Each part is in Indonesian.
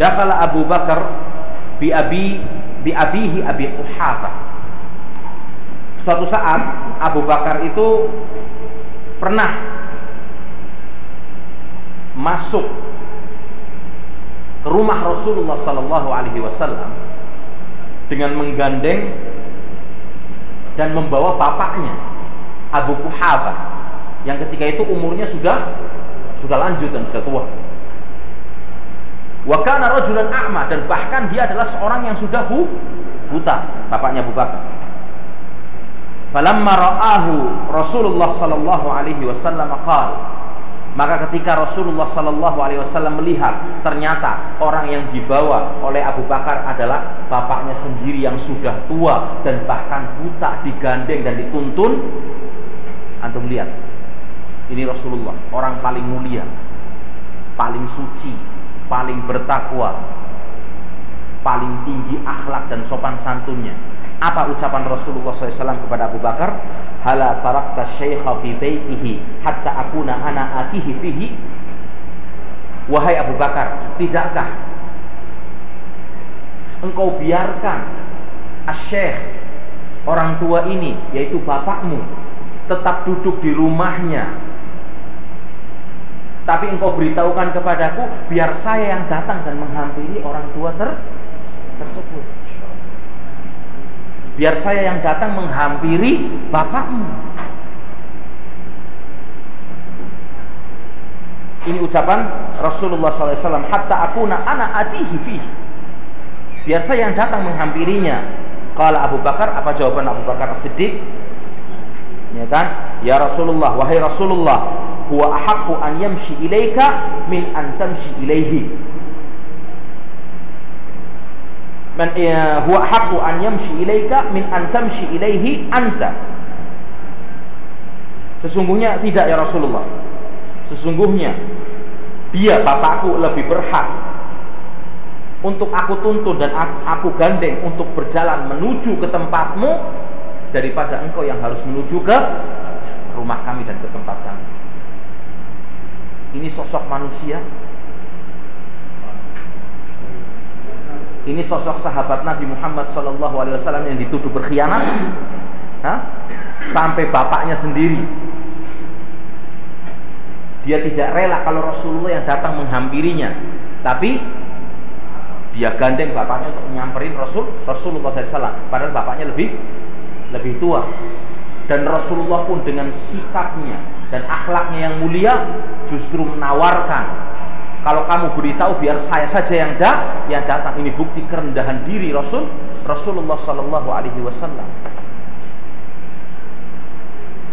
dakhala Abu Bakar bi abihi Abi Quhafah. Suatu saat Abu Bakar itu pernah masuk ke rumah Rasulullah sallallahu alaihi wasallam dengan menggandeng dan membawa bapaknya Abu Quhafah yang ketika itu umurnya sudah lanjut dan sudah tua. Wa kana rajulan a'ma, dan bahkan dia adalah seorang yang sudah buta, bapaknya Abu Bakar. Falamma ra'ahu Rasulullah sallallahu alaihi wasallam qala, maka ketika Rasulullah sallallahu alaihi wasallam melihat ternyata orang yang dibawa oleh Abu Bakar adalah bapaknya sendiri yang sudah tua dan bahkan buta, digandeng dan dituntun. Antum lihat, ini Rasulullah, orang paling mulia, paling suci, paling bertakwa, paling tinggi akhlak dan sopan santunnya. Apa ucapan Rasulullah SAW kepada Abu Bakar? Hala tarakta syaikha fi baitihi hatta akuna ana atihi fihi. Wahai Abu Bakar, tidakkah engkau biarkan asy-syaikh, orang tua ini, yaitu bapakmu, tetap duduk di rumahnya, tapi engkau beritahukan kepadaku biar saya yang datang dan menghampiri orang tua tersebut. Biar saya yang datang menghampiri bapakmu. Ini ucapan Rasulullah SAW. Hatta akuna ana atihi fihi. Biar saya yang datang menghampirinya. Qala Abu Bakar, apa jawaban Abu Bakar As-Siddiq? Ya kan? Ya Rasulullah, wahai Rasulullah, huwa ahaqqu an yamshi ilaika min an tamshi ilaihi. Man huwa haqqu an yamshi ilaika min an tamshi ilaihi anta. Sesungguhnya tidak ya Rasulullah, sesungguhnya dia bapakku lebih berhak untuk aku tuntun dan aku gandeng untuk berjalan menuju ke tempatmu daripada engkau yang harus menuju ke rumah kami dan ke tempat kami. Ini sosok manusia. Ini sosok sahabat Nabi Muhammad SAW yang dituduh berkhianat, sampai bapaknya sendiri. Dia tidak rela kalau Rasulullah yang datang menghampirinya, tapi dia gandeng bapaknya untuk menyamperin Rasulullah SAW. Padahal bapaknya lebih tua. Dan Rasulullah pun dengan sikapnya dan akhlaknya yang mulia justru menawarkan, kalau kamu beritahu biar saya saja yang datang. Ini bukti kerendahan diri Rasulullah Sallallahu Alaihi Wasallam.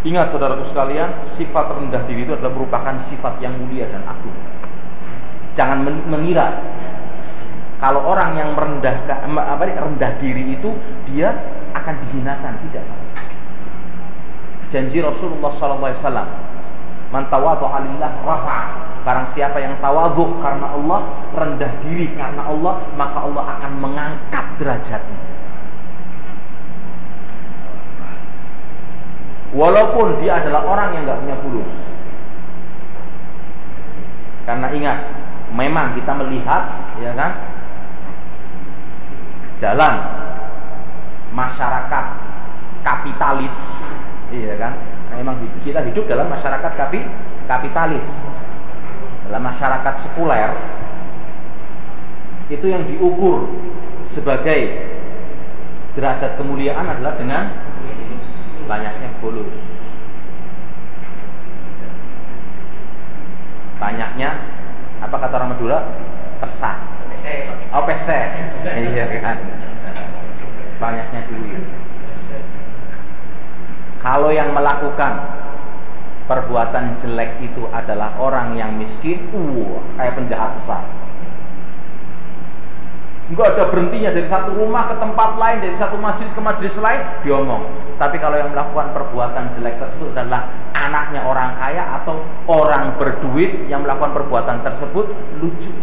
Ingat saudaraku sekalian, sifat rendah diri itu adalah merupakan sifat yang mulia dan agung. Jangan mengira kalau orang yang rendah diri itu dia akan dihinakan, tidak sama sekali. Janji Rasulullah Sallallahu Alaihi Wasallam, man tawadhu'a lillah rafa'a. Barang siapa yang tawadhu karena Allah, rendah diri karena Allah, maka Allah akan mengangkat derajatnya. Walaupun dia adalah orang yang nggak punya fulus. Karena ingat, memang kita melihat, ya kan, dalam masyarakat kapitalis, iya kan, memang kita hidup dalam masyarakat kapitalis. Dalam masyarakat sekuler itu yang diukur sebagai derajat kemuliaan adalah dengan banyaknya fulus, banyaknya apa kata orang Madura, pesan, pesen, iya kan, banyaknya duit. Kalau yang melakukan perbuatan jelek itu adalah orang yang miskin, kayak penjahat besar. Enggak ada berhentinya, dari satu rumah ke tempat lain, dari satu majelis ke majelis lain diomong. Tapi kalau yang melakukan perbuatan jelek tersebut adalah anaknya orang kaya atau orang berduit yang melakukan perbuatan tersebut, lucu,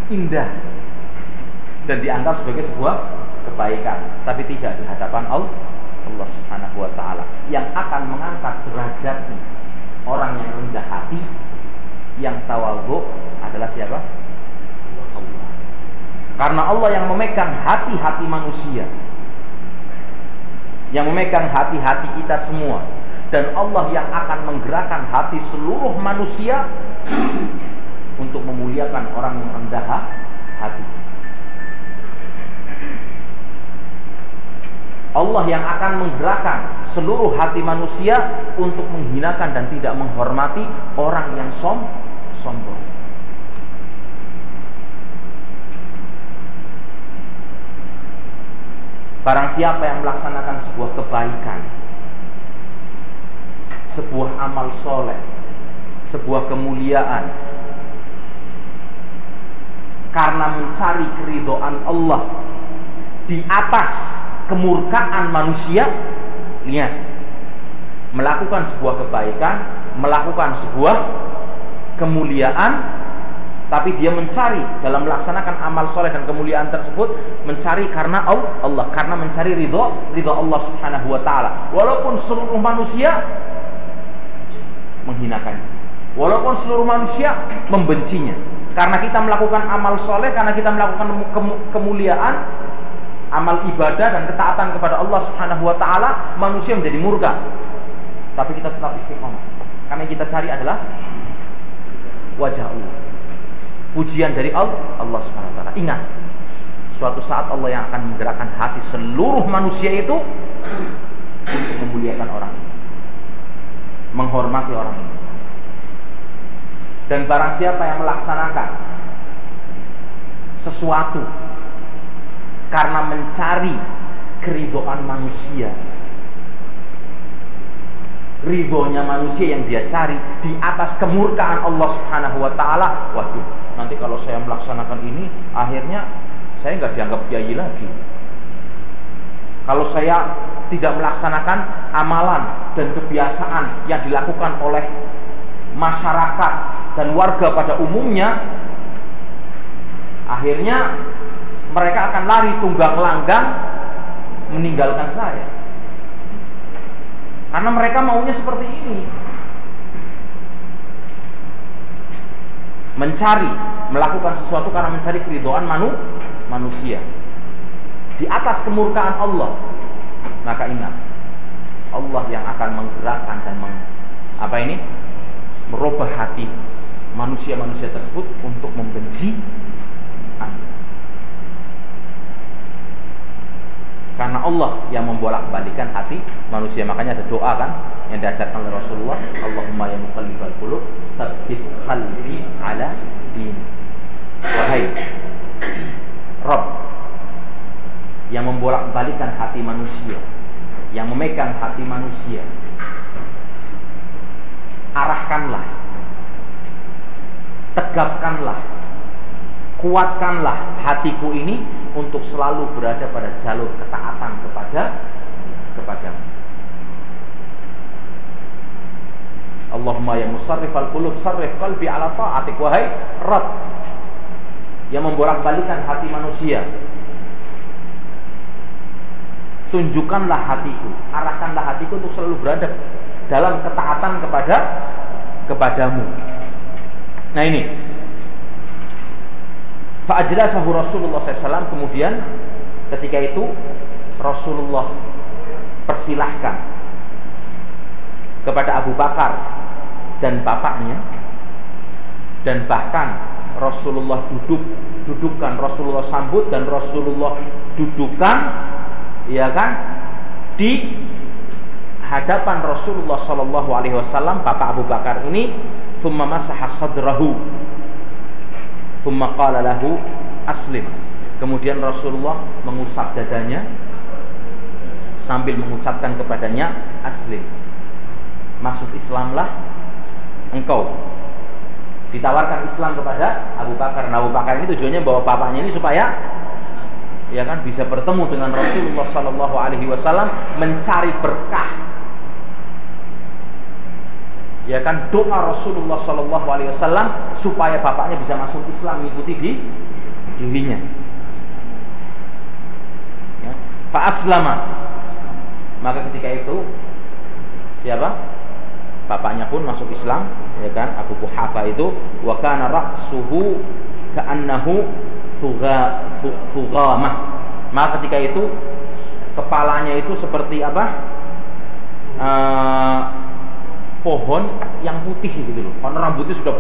indah, dan dianggap sebagai sebuah kebaikan, tapi tidak di hadapan Allah Subhanahu wa ta'ala. Yang akan mengangkat derajatnya orang yang rendah hati, yang tawadhu adalah siapa? Allah. Karena Allah yang memegang hati-hati manusia, yang memegang hati-hati kita semua, dan Allah yang akan menggerakkan hati seluruh manusia untuk memuliakan orang yang rendah hati. Allah yang akan menggerakkan seluruh hati manusia untuk menghinakan dan tidak menghormati orang yang sombong. Barang siapa yang melaksanakan sebuah kebaikan, sebuah amal soleh, sebuah kemuliaan, karena mencari keridhaan Allah di atas kemurkaan manusia, lihat, melakukan sebuah kebaikan, melakukan sebuah kemuliaan, tapi dia mencari dalam melaksanakan amal soleh dan kemuliaan tersebut, mencari karena Allah, karena mencari ridho Allah Subhanahu wa ta'ala, walaupun seluruh manusia menghinakannya, walaupun seluruh manusia membencinya. Karena kita melakukan amal soleh, karena kita melakukan kemuliaan, amal ibadah dan ketaatan kepada Allah Subhanahu wa ta'ala, manusia menjadi murka, tapi kita tetap istiqomah, karena yang kita cari adalah wajah Allah, pujian dari Allah Subhanahu wa ta'ala. Ingat, suatu saat Allah yang akan menggerakkan hati seluruh manusia itu untuk memuliakan orang ini, menghormati orang ini. Dan barang siapa yang melaksanakan sesuatu karena mencari keridhaan manusia, ridhonya manusia yang dia cari di atas kemurkaan Allah Subhanahu wa ta'ala, waduh, nanti kalau saya melaksanakan ini, akhirnya saya nggak dianggap kiai lagi. Kalau saya tidak melaksanakan amalan dan kebiasaan yang dilakukan oleh masyarakat dan warga pada umumnya, akhirnya mereka akan lari tunggang langgang meninggalkan saya, karena mereka maunya seperti ini. Melakukan sesuatu karena mencari keridhaan manusia di atas kemurkaan Allah. Maka ingat, Allah yang akan menggerakkan dan merubah hati manusia-manusia tersebut untuk membenci Anda. Karena Allah yang membolak-balikan hati manusia. Makanya ada doa kan yang diajarkan oleh Rasulullah, Allahumma ya muqallibal qulub tsabbit qalbi ala din. Wahai Rabb yang membolak-balikan hati manusia, yang memegang hati manusia, arahkanlah, tegapkanlah, kuatkanlah hatiku ini untuk selalu berada pada jalur ketaatan kepadamu. Allahumma ya musarrifal qulub sarrif qalbi ala ta'atik. Wahai Rabb yang membolak-balikan hati manusia, tunjukkanlah hatiku, arahkanlah hatiku untuk selalu berada dalam ketaatan kepadamu. Nah ini, fa'ajlasahu Rasulullah SAW. Kemudian ketika itu Rasulullah persilahkan kepada Abu Bakar dan bapaknya, dan bahkan Rasulullah dudukkan, Rasulullah sambut dan Rasulullah dudukkan, ya kan, di hadapan Rasulullah Shallallahu Alaihi Wasallam. Bapak Abu Bakar ini, thumma masaha sadrahu, thumma qala lahu aslim. Kemudian Rasulullah mengusap dadanya sambil mengucapkan kepadanya, aslim, masuk Islamlah engkau. Ditawarkan Islam kepada Abu Bakar. Nah, Abu Bakar ini tujuannya bawa bapaknya ini supaya, ya kan, bisa bertemu dengan Rasulullah Shallallahu Alaihi Wasallam, mencari berkah, ya kan, doa Rasulullah Shallallahu Alaihi Wasallam supaya bapaknya bisa masuk Islam, mengikuti dirinya. Ya. Fa aslama, maka ketika itu siapa? Bapaknya pun masuk Islam, ya kan, Abu Quhafa itu. Wa kana ra'suhu ka'annahu Thugamah. Maka ketika itu kepalanya itu seperti apa? Pohon yang putih gitu loh. Karena rambutnya sudah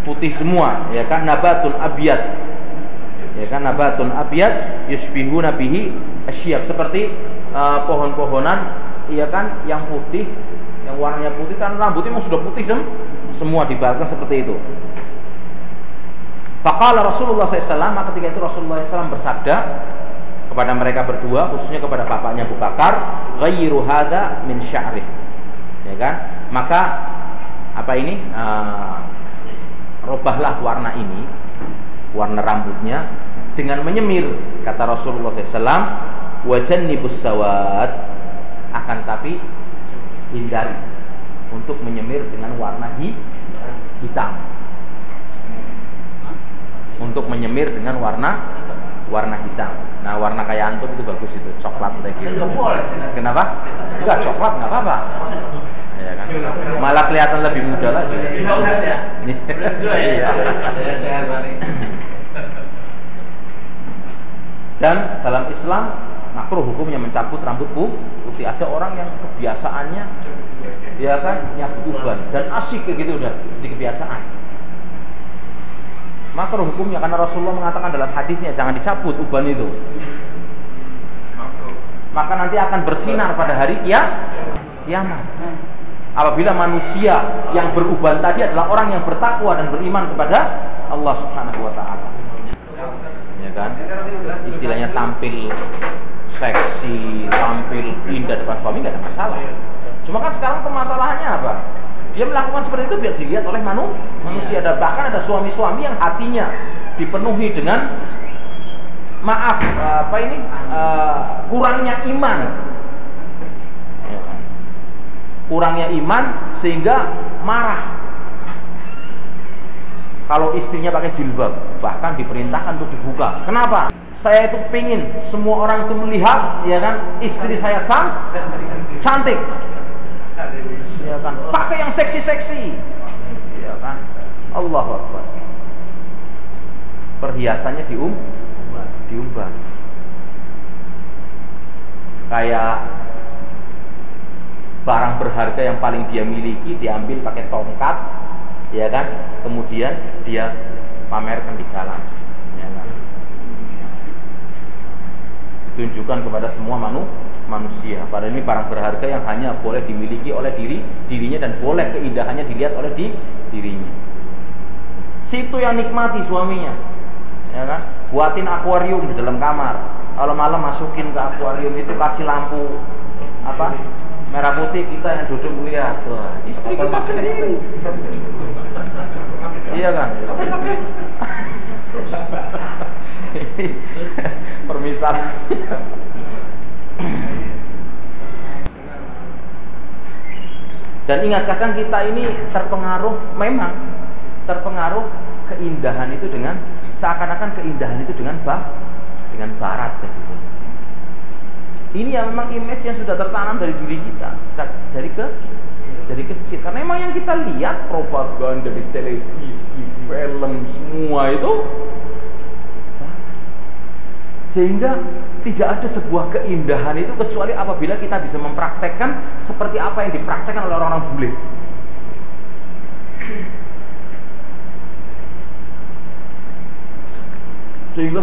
putih semua, ya kan? Nabatun abyad. Ya kan, nabatun abyad yushbihuna bihi asyab, seperti pohon-pohonan, ya kan, yang putih, yang warnanya putih, kan rambutnya memang sudah putih semua, dibaharkan seperti itu. Faqala Rasulullah SAW, maka ketika itu Rasulullah SAW bersabda kepada mereka berdua, khususnya kepada bapaknya Abu Bakar, ghayru hadza min sya'rih, ya kan, maka apa ini, robahlah warna ini, warna rambutnya dengan menyemir, kata Rasulullah SAW, wajannibus sawad, akan tapi hindari untuk menyemir dengan warna hitam, untuk menyemir dengan warna hitam. Nah, warna kayak antum itu bagus, itu coklat kayak gitu. Kenapa? Enggak, coklat nggak apa-apa. Ya kan? Malah kelihatan lebih muda lagi. Iya. Dan dalam Islam makruh hukumnya mencabut rambut putih. Ada orang yang kebiasaannya, ya kan, nyabut uban dan asik kayak gitu, udah jadi kebiasaan. Makruh hukumnya, karena Rasulullah mengatakan dalam hadisnya jangan dicabut uban itu. Maka nanti akan bersinar pada hari kiamat. Apabila manusia yang beruban tadi adalah orang yang bertakwa dan beriman kepada Allah Subhanahu wa taala. Ya kan? Istilahnya tampil seksi, tampil indah depan suami nggak ada masalah. Cuma kan sekarang permasalahannya apa? Dia melakukan seperti itu biar dilihat oleh manusia. Dan bahkan ada suami-suami yang hatinya dipenuhi dengan kurangnya iman, ya kan? Kurangnya iman sehingga marah kalau istrinya pakai jilbab, bahkan diperintahkan untuk dibuka. Kenapa? Saya itu pingin semua orang itu melihat, ya kan, istri saya cantik, ya kan, pakai yang seksi-seksi, ya kan. Allahu Akbar. Perhiasannya diubah. Kayak barang berharga yang paling dia miliki diambil pakai tongkat, ya kan, kemudian dia pamerkan di jalan, ya kan, ditunjukkan kepada semua manusia. Padahal ini barang berharga yang hanya boleh dimiliki oleh dirinya dan boleh keindahannya dilihat oleh dirinya. Situ yang nikmati suaminya, ya kan, buatin akuarium di dalam kamar, kalau malam masukin ke akuarium itu, kasih lampu apa merah putih, kita yang duduk melihat, istri kita sendiri. Iya kan? Permisal. Dan ingat, kadang kita ini memang terpengaruh keindahan itu dengan, seakan-akan keindahan itu dengan barat gitu. Ini ya memang image yang sudah tertanam dari diri kita dari kecil. Karena memang yang kita lihat propaganda di televisi, film, semua itu, sehingga tidak ada sebuah keindahan itu kecuali apabila kita bisa mempraktekkan seperti apa yang dipraktekkan oleh orang-orang bule. Sehingga